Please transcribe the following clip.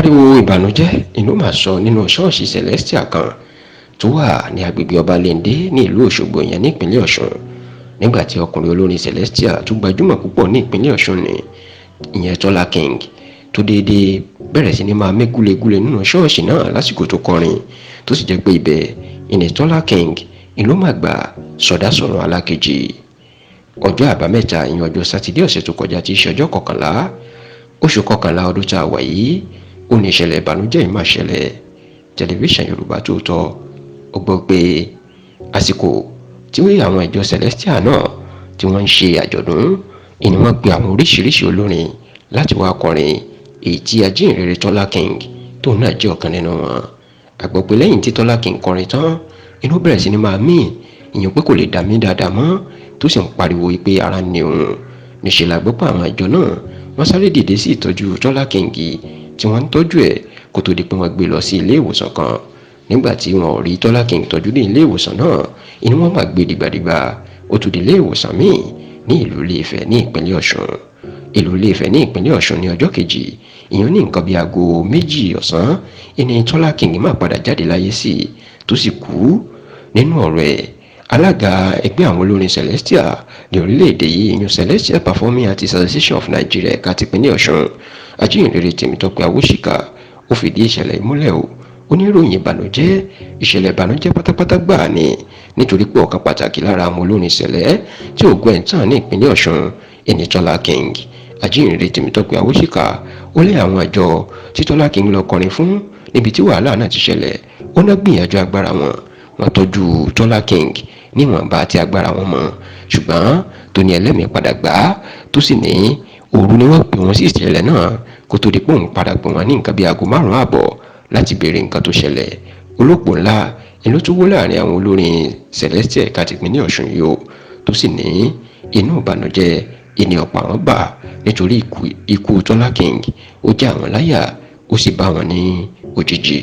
ariwo ìbànújẹ́ inú mà sọ nínú ṣọ́ọ̀ṣì Celestial kan tó wà ní agbègbè Ọbalẹ́ndé ní ìlú Òṣogbo yẹn ní ìpínlẹ̀ Ọ̀ṣun nígbà tí ọkùnrin olórin Celestial tó gbajúmọ̀ púpọ̀ ní ìpínlẹ̀ Ọ̀ṣun ni ìyẹn Tọ́lá King tó déédéé bẹ̀rẹ̀ sí ní máa mí gúlegúle nínú ṣọ́ọ̀ṣì náà lásìkò tó kọrin tó sì jẹ́ pé ibẹ̀ ìní Tọ́lá King ìlú mà gbà sọdá sọ̀rọ̀ alákejì. Ọjọ́ àbámẹ́ta ìyẹn ọjọ́ sátidé ọ̀sẹ̀ tó kọjá tí í ṣe ọjọ́ kọkànlá oṣù kọkànlá ọdún tá a wà yìí ó ní ìṣẹ̀lẹ̀ ìbànújẹ́ yìí máa ṣẹlẹ̀. Tẹlifíṣàn Yorùbá Tòótọ́ ó gbọ́ pé àsìkò tí àwọn ìjọ Celestial náà tí wọ́n ń ṣe àjọ̀dún ìní wọ́n pe àwọn oríṣiríṣi olórin láti wá kọrin èyí tí ajínrere Tọ́lá King tóun náà jẹ́ ọ̀kan nínú wọn. A gbọ́ pé lẹ́yìn tí Tọ́lá King kọrin tán inú bẹ̀rẹ̀ sí ni máa mí ìyẹn pé kò lè dá mí dáadáa mọ́ tó sì ń pariwo pé ara ni òun. Níṣẹ́ la gbọ́ pé àwọn ìjọ náà wọ́n sáré dìde sí ìtọ́jú Tọ́lá King tí wọ́n ń tọ́jú ẹ̀ kó tó di pé wọ́n gbé lọ sí ilé ìwòsàn kan. Nígbà tí wọn ò rí Tọ́lá King tọ́jú ní ilé ìwòsàn náà inú wọn máa gbé dìgbàdìgbà ó tún di ilé ìwòsàn míì ní ìlú Ilé-Ifẹ̀ ní ìpínlẹ̀ Ọ̀ṣun. Ìlú Ilé-Ifẹ̀ ní ìpínlẹ̀ Ọ̀ṣun ní ọjọ́ kejì ìyẹn ní nǹkan bíi aago 2 ọ̀sán ìní Tọ́lá King máa padà jáde láyé sí tó sì kú. Nínú ọ̀rọ̀ ẹ̀ alága ẹgbẹ́ àwọn olórin Celestial ní orílẹ̀-èdè yìí ìyẹn Celestial Performing Artists Association of Nigeria ẹ̀ka tìpínlẹ̀ Ọ̀ṣun ajínrere Tèmítọ́pẹ́ Awóṣìkà ó fìdí ìṣẹ̀lẹ̀ ìmúlẹ̀ o oníròyìn ìbànújẹ́ ìṣẹ̀lẹ̀ ìbànújẹ́ pátápátá gbà ní nítorí pé ọ̀kan pàtàkì lára àwọn olórin ṣẹlẹ̀ tí ògùn ẹ̀ ń tàn ní ìpínlẹ̀ Ọ̀ṣun ẹni Tọ́lá King ajínrere Tèmítọ́pẹ́ Awóṣìkà ó lé àwọn àjọ tí Tọ́lá King lọ kọrin fún níbi tí wàhálà náà ti ṣẹlẹ̀ ó ná gbìyànjú agbára wọn tọ́jú Tọ́lá King níwọ̀nba àti agbára wọn mọ́ ṣùgbọ́n tó ní ẹlẹ́mìí padà gbà tó sì ní òru ni wọ́n pè wọ́n sí ìṣẹ̀lẹ̀ náà kó tó di pé òun padà pè wọ́n ní nǹkan bíi aago 5 ààbọ̀ láti béèrè nǹkan tó ṣẹlẹ̀. Olópò ńlá ló tún wó láàrin àwọn olórin Celestial ẹ̀ka tìpínlẹ̀ Ọ̀ṣun yìí o tó sì ní inú ìbànújẹ́ ìní ọ̀pọ̀ àwọn bà nítorí ikú Tọ́lá King ó já àwọn láyà ó sì bá wọn ní òjijì.